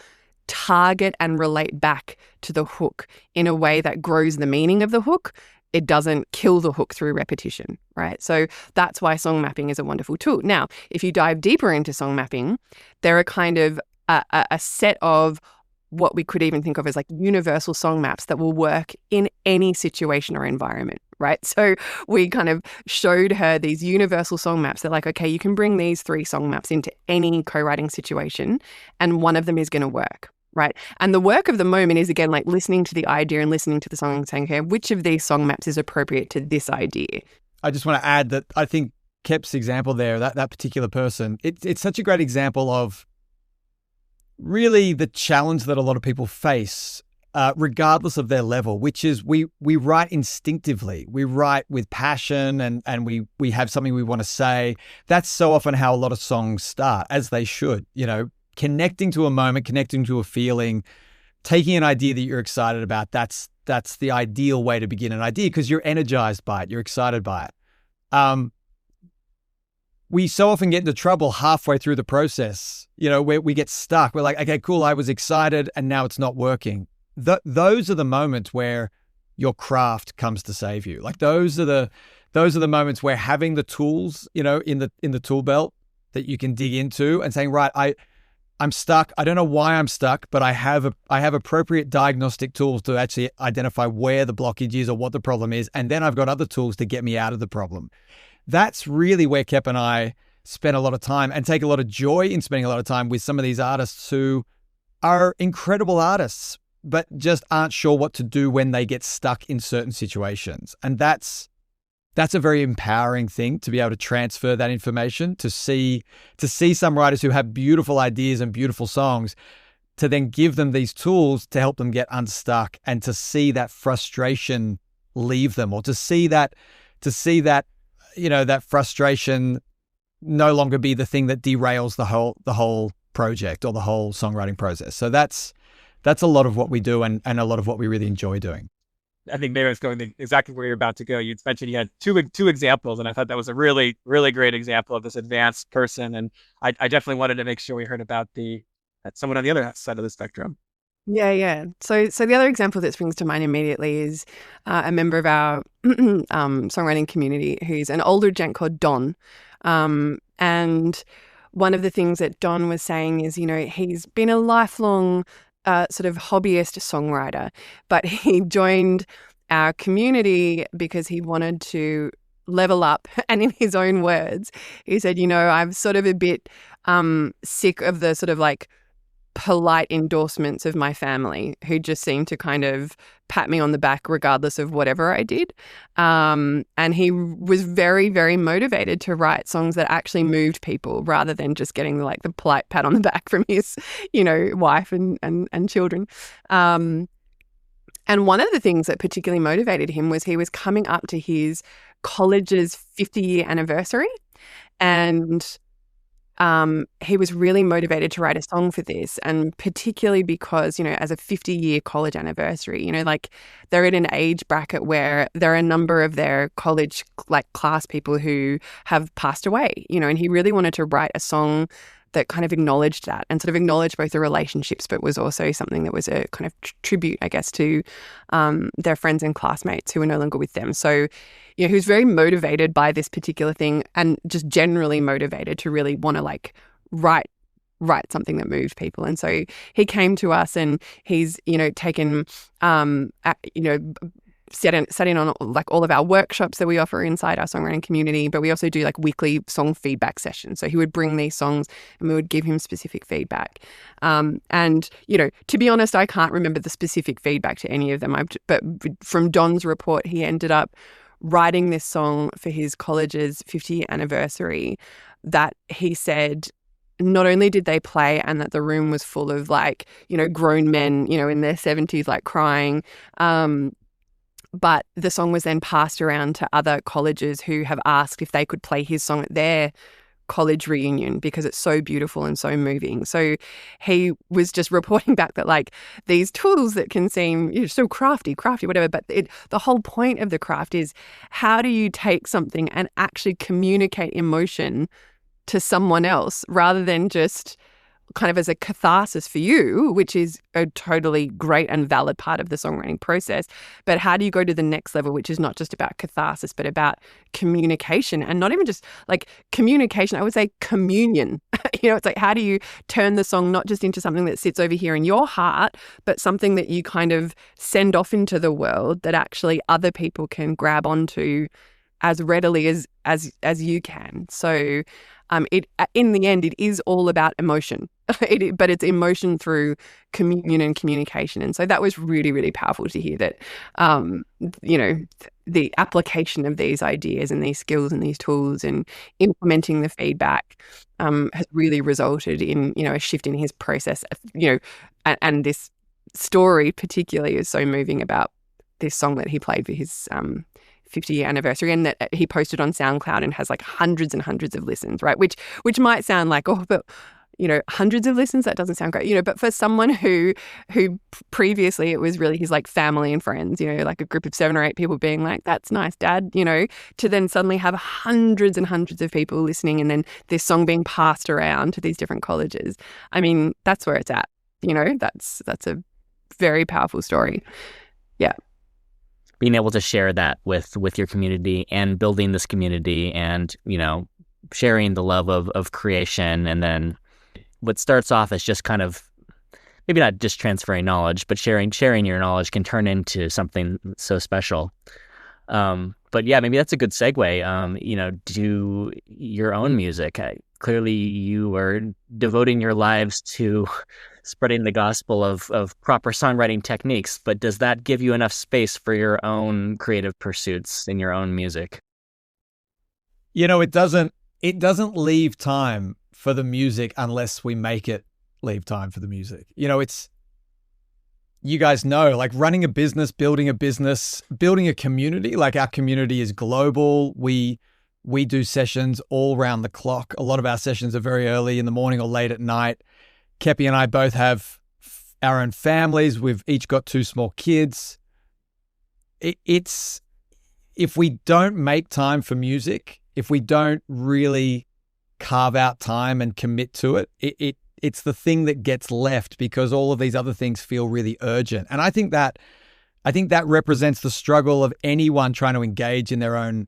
target and relate back to the hook in a way that grows the meaning of the hook? It doesn't kill the hook through repetition, right? So that's why song mapping is a wonderful tool. Now, if you dive deeper into song mapping, there are kind of a set of what we could even think of as like universal song maps that will work in any situation or environment, right? So we kind of showed her these universal song maps that like, okay, you can bring these 3 song maps into any co-writing situation and one of them is going to work. Right. And the work of the moment is, again, like listening to the idea and listening to the song and saying, okay, which of these song maps is appropriate to this idea? I just want to add that I think Kep's example there, that particular person, it's such a great example of really the challenge that a lot of people face, regardless of their level, which is we write instinctively. We write with passion and we have something we want to say. That's so often how a lot of songs start, as they should, you know. Connecting to a moment, connecting to a feeling, taking an idea that you're excited about, that's the ideal way to begin an idea because you're energized by it, you're excited by it. We so often get into trouble halfway through the process, you know, where we get stuck. We're like, okay, cool, I was excited and now it's not working. Those are the moments where your craft comes to save you. Like those are the moments where having the tools, you know, in the tool belt that you can dig into and saying, right, I'm stuck. I don't know why I'm stuck, but I have appropriate diagnostic tools to actually identify where the blockage is or what the problem is. And then I've got other tools to get me out of the problem. That's really where Kep and I spend a lot of time and take a lot of joy in spending a lot of time with some of these artists who are incredible artists, but just aren't sure what to do when they get stuck in certain situations. And that's a very empowering thing to be able to transfer that information, to see some writers who have beautiful ideas and beautiful songs, to then give them these tools to help them get unstuck and to see that frustration leave them, or to see that, you know, that frustration no longer be the thing that derails the whole project or the whole songwriting process. So that's a lot of what we do and a lot of what we really enjoy doing. I think maybe it's going exactly where you're about to go. You mentioned you had two examples, and I thought that was a really, really great example of this advanced person. And I definitely wanted to make sure we heard about the someone on the other side of the spectrum. Yeah, yeah. So the other example that springs to mind immediately is a member of our songwriting community who's an older gent called Don. And one of the things that Don was saying is, he's been a lifelong sort of hobbyist songwriter, but he joined our community because he wanted to level up. And in his own words, he said, I'm sort of a bit sick of the sort of like polite endorsements of my family who just seem to kind of pat me on the back regardless of whatever I did. And he was very, very motivated to write songs that actually moved people rather than just getting the polite pat on the back from his, wife and children. And one of the things that particularly motivated him was he was coming up to his college's 50-year anniversary, and he was really motivated to write a song for this, and particularly because, as a 50-year college anniversary, they're at an age bracket where there are a number of their college class people who have passed away, and he really wanted to write a song that kind of acknowledged that and sort of acknowledged both the relationships, but was also something that was a kind of tribute, I guess, to their friends and classmates who are no longer with them. So, he was very motivated by this particular thing, and just generally motivated to really want to write something that moved people. And so he came to us, and he's taken sat in on all of our workshops that we offer inside our songwriting community, but we also do weekly song feedback sessions. So he would bring these songs and we would give him specific feedback. And to be honest, I can't remember the specific feedback to any of them. But from Don's report, he ended up writing this song for his college's 50th anniversary that he said not only did they play and that the room was full of grown men, in their 70s, crying, but the song was then passed around to other colleges who have asked if they could play his song at their college reunion because it's so beautiful and so moving. So he was just reporting back that these tools that can seem so crafty, whatever, but the whole point of the craft is how do you take something and actually communicate emotion to someone else rather than just kind of as a catharsis for you, which is a totally great and valid part of the songwriting process. But how do you go to the next level, which is not just about catharsis, but about communication, and not even just communication, I would say communion. It's how do you turn the song not just into something that sits over here in your heart, but something that you kind of send off into the world that actually other people can grab onto as readily as you can. So in the end, it is all about emotion, but it's emotion through communion and communication. And so that was really, really powerful to hear that, the application of these ideas and these skills and these tools and implementing the feedback has really resulted in, a shift in his process, and this story particularly is so moving about this song that he played for his 50-year anniversary, and that he posted on SoundCloud and has hundreds and hundreds of listens, right? Which might sound but hundreds of listens, that doesn't sound great, but for someone who previously it was really his family and friends, a group of 7 or 8 people being that's nice, Dad, to then suddenly have hundreds and hundreds of people listening, and then this song being passed around to these different colleges. I mean, that's where it's at, that's a very powerful story. Yeah. Being able to share that with your community and building this community and, sharing the love of creation. And then what starts off as just kind of maybe not just transferring knowledge, but sharing your knowledge can turn into something so special. But yeah, maybe that's a good segue. Do your own music. Clearly you are devoting your lives to spreading the gospel of proper songwriting techniques, but does that give you enough space for your own creative pursuits in your own music? It doesn't leave time for the music unless we make it leave time for the music. It's, you guys know, running a business, building a community, our community is global. We do sessions all around the clock. A lot of our sessions are very early in the morning or late at night. Kepi and I both have our own families. We've each got 2 small kids. It's if we don't make time for music, if we don't really carve out time and commit to it, it's the thing that gets left because all of these other things feel really urgent. And I think that represents the struggle of anyone trying to engage in their own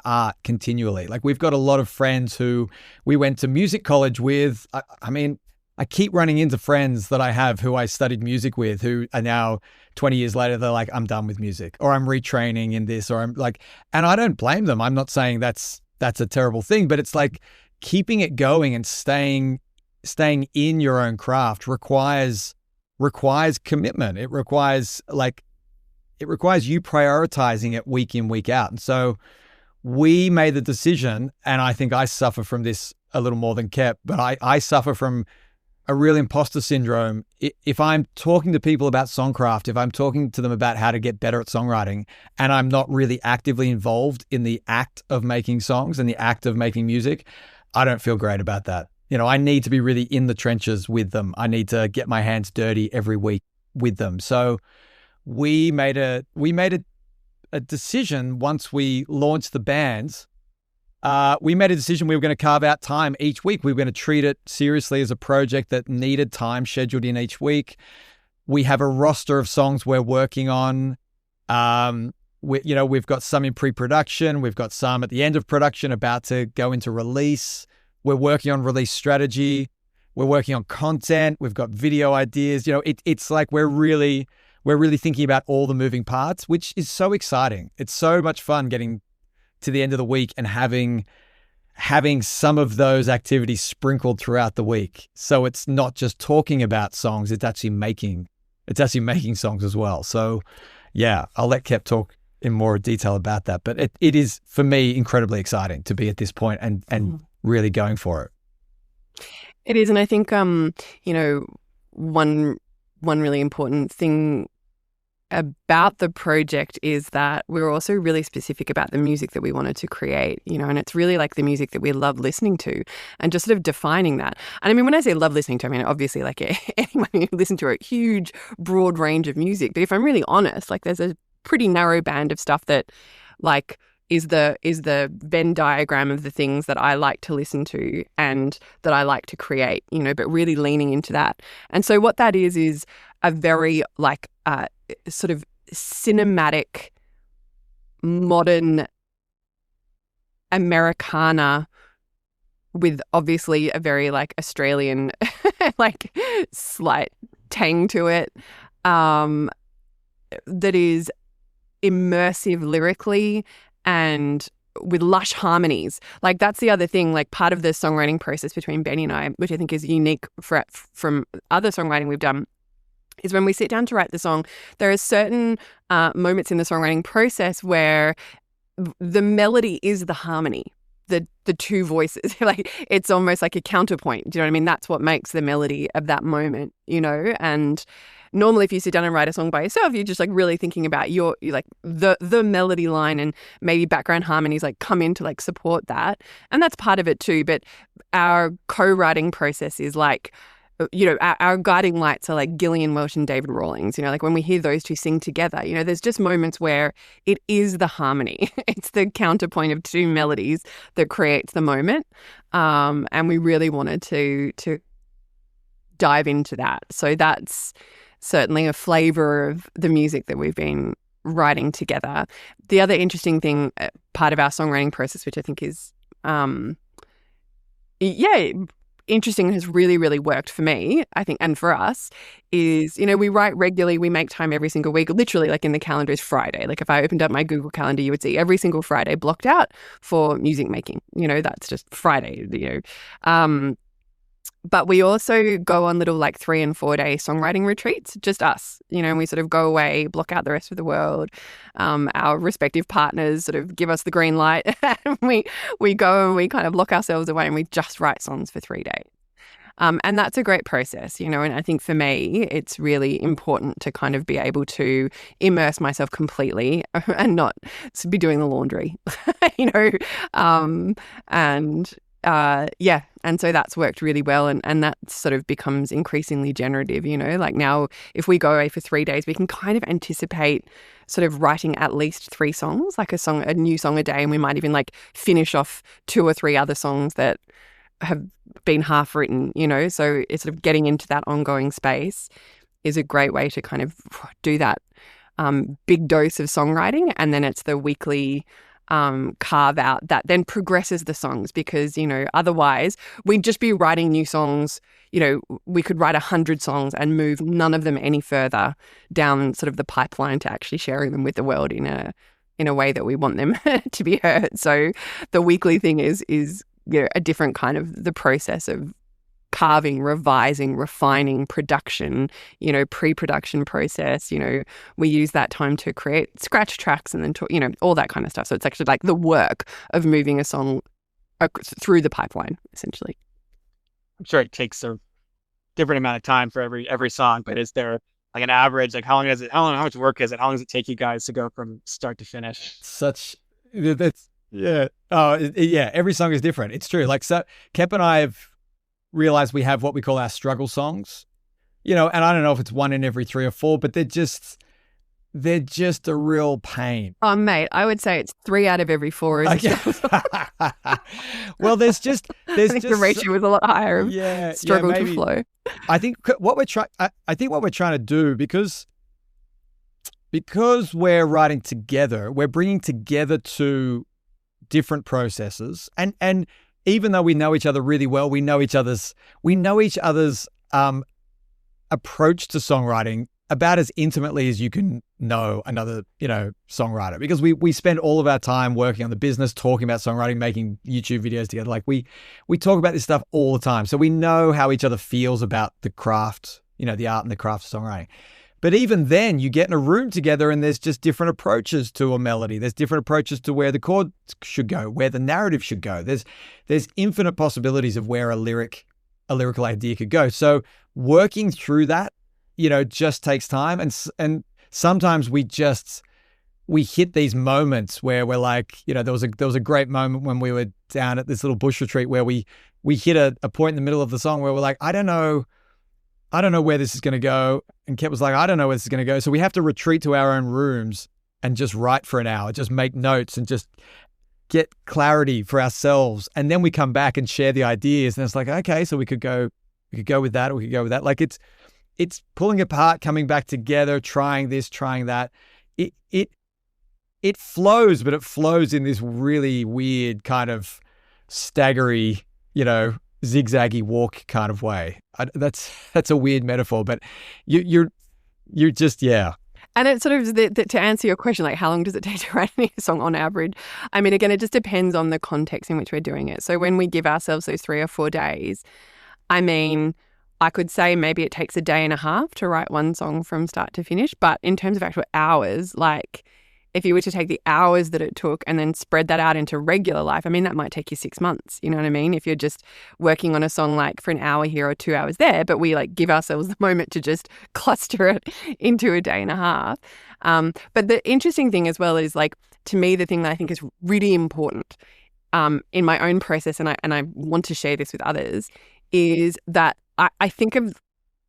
art continually. Like, we've got a lot of friends who we went to music college with. I mean, I keep running into friends that I have who I studied music with who are now 20 years later, they're like, I'm done with music, or I'm retraining in this, or I'm like, and I don't blame them. I'm not saying that's a terrible thing, but it's like keeping it going and staying in your own craft requires commitment. It requires you prioritizing it week in, week out. And so we made the decision, and I think I suffer from this a little more than Kep, but I suffer from a real imposter syndrome. If I'm talking to people about songcraft, if I'm talking to them about how to get better at songwriting, and I'm not really actively involved in the act of making songs and the act of making music, I don't feel great about that. You know, I need to be really in the trenches with them. I need to get my hands dirty every week with them. So we made a decision once we launched the bands. We made a decision we were going to carve out time each week. We were going to treat it seriously as a project that needed time scheduled in each week. We have a roster of songs we're working on. We've got some in pre-production. We've got some at the end of production about to go into release. We're working on release strategy. We're working on content. We've got video ideas. You know, it's like we're really thinking about all the moving parts, which is so exciting. It's so much fun getting to the end of the week and having some of those activities sprinkled throughout the week. So it's not just talking about songs, it's actually making songs as well. So yeah, I'll let Kep talk in more detail about that. But it is, for me, incredibly exciting to be at this point and really going for it. It is. And I think, one really important thing about the project is that we're also really specific about the music that we wanted to create, and it's really like the music that we love listening to and just sort of defining that. And I mean, when I say love listening to, I mean, obviously like anyone who listens to a huge, broad range of music. But if I'm really honest, like there's a pretty narrow band of stuff that like is the Venn diagram of the things that I like to listen to and that I like to create, but really leaning into that. And so what that is a very like sort of cinematic, modern Americana with obviously a very like Australian like slight tang to it, that is immersive lyrically and with lush harmonies. Like that's the other thing, like part of the songwriting process between Benny and I, which I think is unique from other songwriting we've done, is when we sit down to write the song, there are certain moments in the songwriting process where the melody is the harmony, the two voices. Like it's almost like a counterpoint. Do you know what I mean? That's what makes the melody of that moment, and normally if you sit down and write a song by yourself, you're just like really thinking about your like the melody line and maybe background harmonies like come in to like support that. And that's part of it too. But our co-writing process is like, our guiding lights are like Gillian Welch and David Rawlings. Like when we hear those two sing together, there's just moments where it is the harmony. It's the counterpoint of two melodies that creates the moment. And we really wanted to dive into that. So that's certainly a flavor of the music that we've been writing together. The other interesting thing, part of our songwriting process, which I think is, interesting and has really, really worked for me, I think, and for us, is, we write regularly, we make time every single week, literally like in the calendar is Friday. Like if I opened up my Google Calendar, you would see every single Friday blocked out for music making. That's just Friday, But we also go on little like 3 and 4 day songwriting retreats, just us, and we sort of go away, block out the rest of the world. Our respective partners sort of give us the green light and we go and we kind of lock ourselves away and we just write songs for 3 days. And that's a great process, and I think for me, it's really important to kind of be able to immerse myself completely and not be doing the laundry, and so that's worked really well, and that sort of becomes increasingly generative, like now if we go away for 3 days, we can kind of anticipate sort of writing at least 3 songs, like a new song a day, and we might even like finish off 2 or 3 other songs that have been half written, so it's sort of getting into that ongoing space is a great way to kind of do that big dose of songwriting. And then it's the weekly carve out that then progresses the songs, because, otherwise we'd just be writing new songs. We could write 100 songs and move none of them any further down sort of the pipeline to actually sharing them with the world in a way that we want them to be heard. So the weekly thing is a different kind of the process of carving, revising, refining, production, pre-production process. We use that time to create scratch tracks and then all that kind of stuff. So it's actually like the work of moving a song through the pipeline, essentially. I'm sure it takes a different amount of time for every song, but is there like an average? Like how much work is it? How long does it take you guys to go from start to finish? Yeah. Oh, yeah. Every song is different. It's true. Like, so Kep and I have realized we have what we call our struggle songs, and I don't know if it's one in every 3 or 4, but they're just a real pain. Oh, mate, I would say it's 3 out of every 4 is a struggle song. Well, I think the ratio is a lot higher of struggle to flow. I think what we're trying to do, because we're writing together, we're bringing together 2 different processes, and even though we know each other really well, we know each other's approach to songwriting about as intimately as you can know another, songwriter, because we spend all of our time working on the business, talking about songwriting, making YouTube videos together. Like we talk about this stuff all the time. So we know how each other feels about the craft, the art and the craft of songwriting. But even then, you get in a room together and there's just different approaches to a melody. There's different approaches to where the chord should go, where the narrative should go. There's infinite possibilities of where a lyrical idea could go. So working through that, just takes time. And sometimes we hit these moments where we're like, there was a great moment when we were down at this little bush retreat where we hit a point in the middle of the song where we're like, I don't know where this is going to go. And Kep was like, I don't know where this is going to go. So we have to retreat to our own rooms and just write for an hour, just make notes and just get clarity for ourselves. And then we come back and share the ideas. And it's like, okay, so we could go with that, or we could go with that. Like it's pulling apart, coming back together, trying this, trying that. It flows, but it flows in this really weird kind of staggery, zigzaggy walk kind of way. That's a weird metaphor, but you're just, yeah. And it's sort of to answer your question, like how long does it take to write a song on average? I mean, again, it just depends on the context in which we're doing it. So when we give ourselves those 3 or 4 days, I mean, I could say maybe it takes a day and a half to write one song from start to finish. But in terms of actual hours, like if you were to take the hours that it took and then spread that out into regular life, I mean, that might take you 6 months. You know what I mean? If you're just working on a song like for an hour here or 2 hours there, but we like give ourselves the moment to just cluster it into a day and a half. But the interesting thing as well is, like, to me, the thing that I think is really important in my own process, and I want to share this with others, is that I think of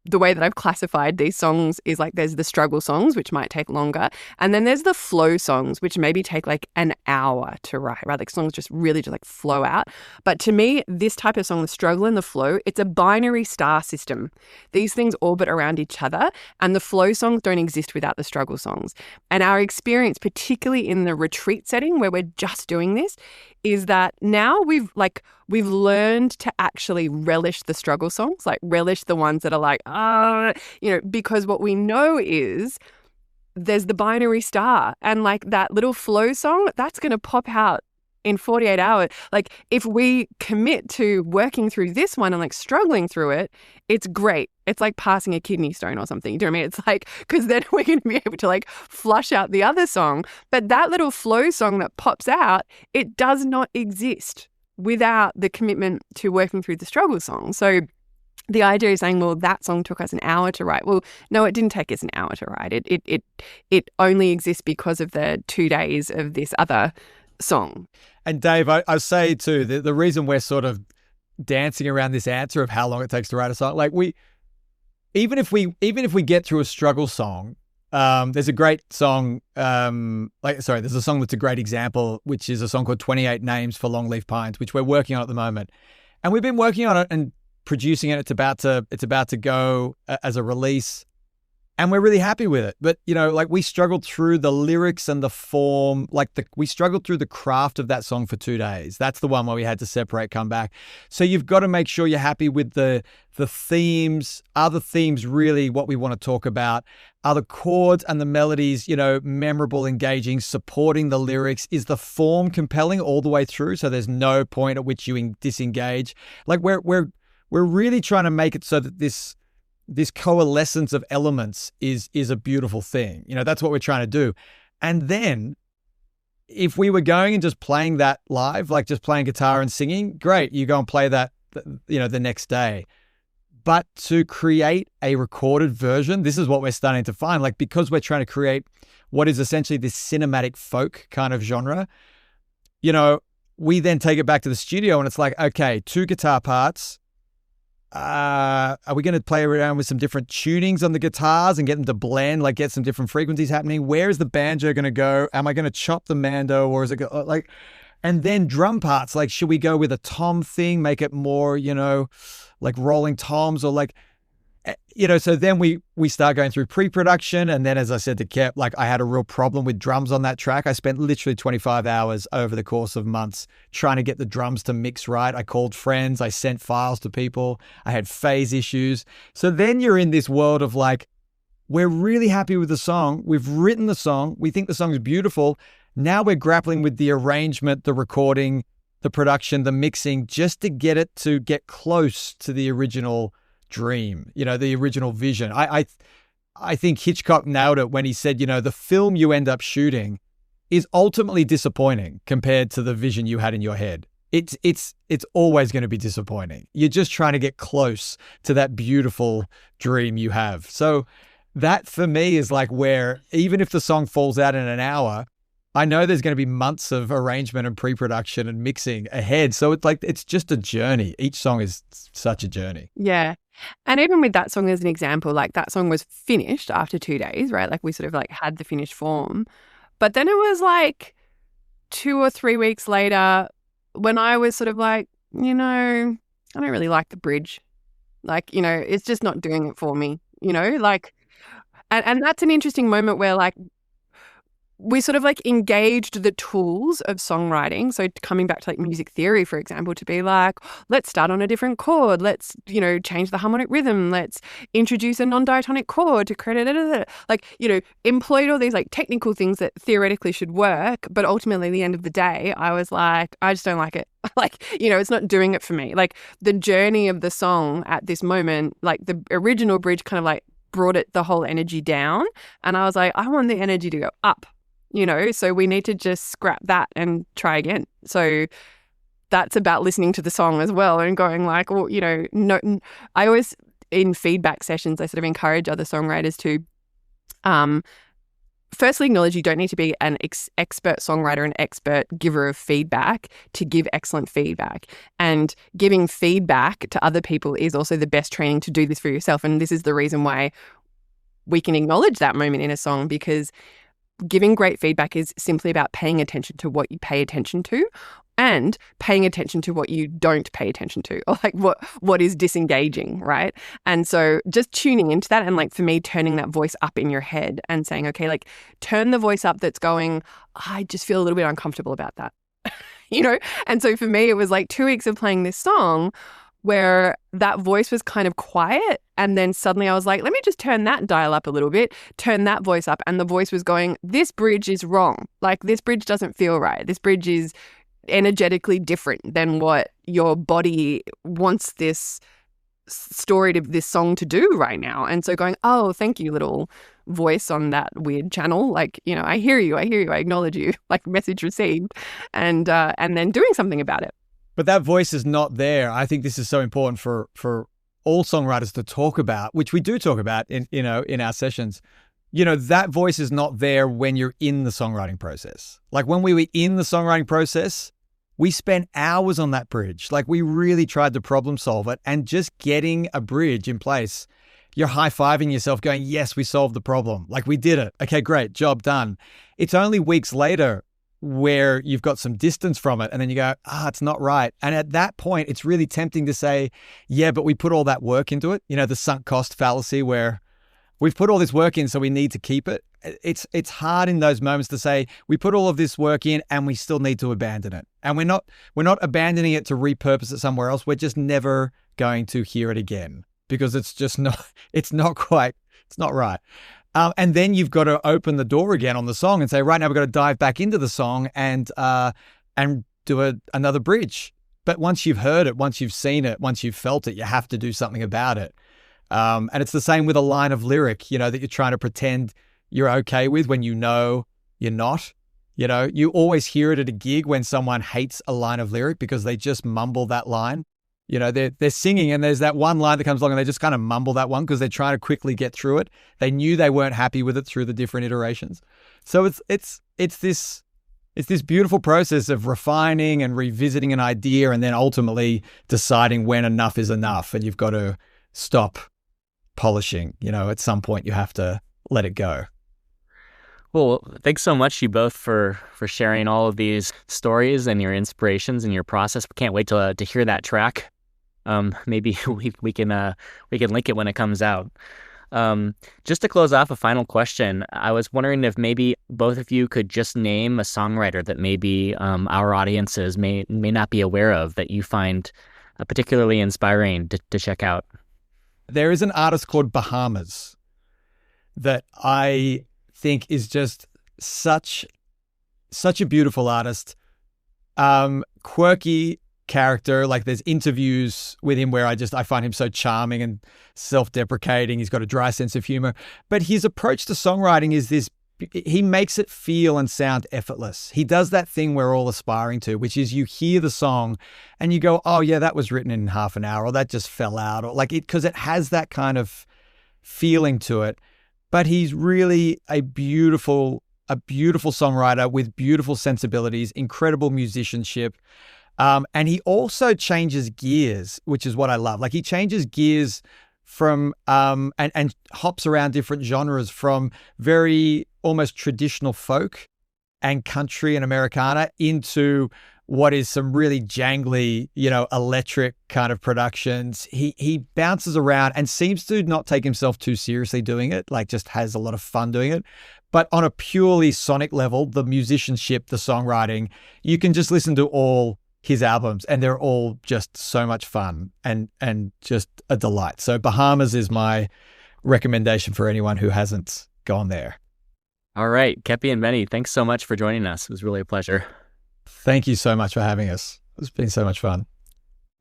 the way that I've classified these songs is like there's the struggle songs, which might take longer. And then there's the flow songs, which maybe take like an hour to write, right? Like songs just really just like flow out. But to me, this type of song, the struggle and the flow, it's a binary star system. These things orbit around each other, and the flow songs don't exist without the struggle songs. And our experience, particularly in the retreat setting where we're just doing this, is that now we've learned to actually relish the struggle songs, like relish the ones that are like, because what we know is there's the binary star, and like that little flow song, that's going to pop out in 48 hours. Like if we commit to working through this one and like struggling through it, it's great. It's like passing a kidney stone or something. You know what I mean? It's like, because then we're going to be able to like flush out the other song. But that little flow song that pops out, it does not exist without the commitment to working through the struggle song. So the idea is saying, well, that song took us an hour to write. Well, no, it didn't take us an hour to write. It only exists because of the 2 days of this other song. And Dave, I say too, the reason we're sort of dancing around this answer of how long it takes to write a song, like even if we get through a struggle song, there's a great song, there's a song that's a great example, which is a song called 28 Names for Longleaf Pines, which we're working on at the moment. And we've been working on it and producing it. It's about to go as a release. And we're really happy with it. But, like we struggled through the lyrics and the form, we struggled through the craft of that song for 2 days. That's the one where we had to separate, come back. So you've got to make sure you're happy with the themes. Are the themes really what we want to talk about? Are the chords and the melodies, memorable, engaging, supporting the lyrics? Is the form compelling all the way through? So there's no point at which you disengage. Like we're really trying to make it so that this coalescence of elements is a beautiful thing. That's what we're trying to do. And then if we were going and just playing that live, like just playing guitar and singing, great. You go and play that, the next day. But to create a recorded version, this is what we're starting to find. Like, because we're trying to create what is essentially this cinematic folk kind of genre, we then take it back to the studio and it's like, okay, 2 guitar parts. Are we going to play around with some different tunings on the guitars and get them to blend, like get some different frequencies happening? Where is the banjo going to go? Am I going to chop the mando, or is it like, and then drum parts, like, should we go with a tom thing, make it more, like rolling toms, or like, so then we start going through pre-production. And then, as I said to Kep, like I had a real problem with drums on that track. I spent literally 25 hours over the course of months trying to get the drums to mix right. I called friends, I sent files to people, I had phase issues. So then you're in this world of like, we're really happy with the song. We've written the song. We think the song is beautiful. Now we're grappling with the arrangement, the recording, the production, the mixing, just to get it to get close to the original dream, the original vision. I think Hitchcock nailed it when he said, the film you end up shooting is ultimately disappointing compared to the vision you had in your head. It's always going to be disappointing. You're just trying to get close to that beautiful dream you have. So that for me is like where, even if the song falls out in an hour, I know there's going to be months of arrangement and pre-production and mixing ahead. So it's just a journey. Each song is such a journey. Yeah. And even with that song as an example, like that song was finished after 2 days, right? Like we sort of like had the finished form. But then it was like 2 or 3 weeks later when I was sort of like, I don't really like the bridge. Like, it's just not doing it for me, like, and that's an interesting moment where like, we sort of like engaged the tools of songwriting. So coming back to like music theory, for example, to be like, let's start on a different chord. Let's, change the harmonic rhythm. Let's introduce a non-diatonic chord to create employed all these like technical things that theoretically should work. But ultimately, at the end of the day, I was like, I just don't like it. Like, it's not doing it for me. Like the journey of the song at this moment, like the original bridge kind of like brought the whole energy down. And I was like, I want the energy to go up. So we need to just scrap that and try again. So that's about listening to the song as well and going like, well, no, I always, in feedback sessions, I sort of encourage other songwriters to firstly acknowledge you don't need to be an expert songwriter, an expert giver of feedback to give excellent feedback. And giving feedback to other people is also the best training to do this for yourself. And this is the reason why we can acknowledge that moment in a song, because giving great feedback is simply about paying attention to what you pay attention to and paying attention to what you don't pay attention to, or like what is disengaging, right? And so just tuning into that and like for me, turning that voice up in your head and saying, okay, like turn the voice up that's going, I just feel a little bit uncomfortable about that, And so for me, it was like 2 weeks of playing this song where that voice was kind of quiet. And then suddenly I was like, let me just turn that dial up a little bit, turn that voice up. And the voice was going, this bridge is wrong. Like this bridge doesn't feel right. This bridge is energetically different than what your body wants this story to this song to do right now. And so going, oh, thank you, little voice on that weird channel. Like, I hear you, I acknowledge you, like message received, and then doing something about it. But that voice is not there. I think this is so important for all songwriters to talk about, which we do talk about in our sessions. That voice is not there when you're in the songwriting process. Like when we were in the songwriting process, we spent hours on that bridge. Like we really tried to problem solve it, and just getting a bridge in place, you're high-fiving yourself going, yes, we solved the problem. Like we did it. Okay, great, job done. It's only weeks later where you've got some distance from it, and then you go, it's not right. And at that point, it's really tempting to say, yeah, but we put all that work into it. You know, the sunk cost fallacy, where we've put all this work in, so we need to keep it. It's hard in those moments to say we put all of this work in and we still need to abandon it. And we're not abandoning it to repurpose it somewhere else. We're just never going to hear it again because it's just not, it's not right. And then you've got to open the door again on the song and say, right now we've got to dive back into the song and do another bridge. But once you've heard it, once you've seen it, once you've felt it, you have to do something about it. And it's the same with a line of lyric, you know, that you're trying to pretend you're okay with when you know you're not. You know, you always hear it at a gig when someone hates a line of lyric because they just mumble that line. You know, they're singing and there's that one line that comes along and they just kind of mumble that one because they're trying to quickly get through it. They knew they weren't happy with it through the different iterations. So it's this beautiful process of refining and revisiting an idea and then ultimately deciding when enough is enough and you've got to stop polishing. You know, at some point you have to let it go. Well, thanks so much, you both, for sharing all of these stories and your inspirations and your process. We can't wait to hear that track. Maybe we can link it when it comes out. Just to close off, a final question. I was wondering if maybe both of you could just name a songwriter that maybe our audiences may not be aware of that you find particularly inspiring to check out. There is an artist called Bahamas that I think is just such a beautiful artist. Quirky character. Like there's interviews with him where I find him so charming and self-deprecating. He's got a dry sense of humor, but his approach to songwriting is this, he makes it feel and sound effortless. He does that thing we're all aspiring to, which is you hear the song and you go, oh yeah, that was written in half an hour, or that just fell out, or like it, because it has that kind of feeling to it. But he's really a beautiful songwriter with beautiful sensibilities, incredible musicianship. And he also changes gears, which is what I love. Like he changes gears from and hops around different genres from very almost traditional folk and country and Americana into what is some really jangly, you know, electric kind of productions. He bounces around and seems to not take himself too seriously doing it, like just has a lot of fun doing it. But on a purely sonic level, the musicianship, the songwriting, you can just listen to all his albums and they're all just so much fun and just a delight. So Bahamas is my recommendation for anyone who hasn't gone there. All right, Kepi and Benny, thanks so much for joining us. It was really a pleasure. Thank you so much for having us. It's been so much fun.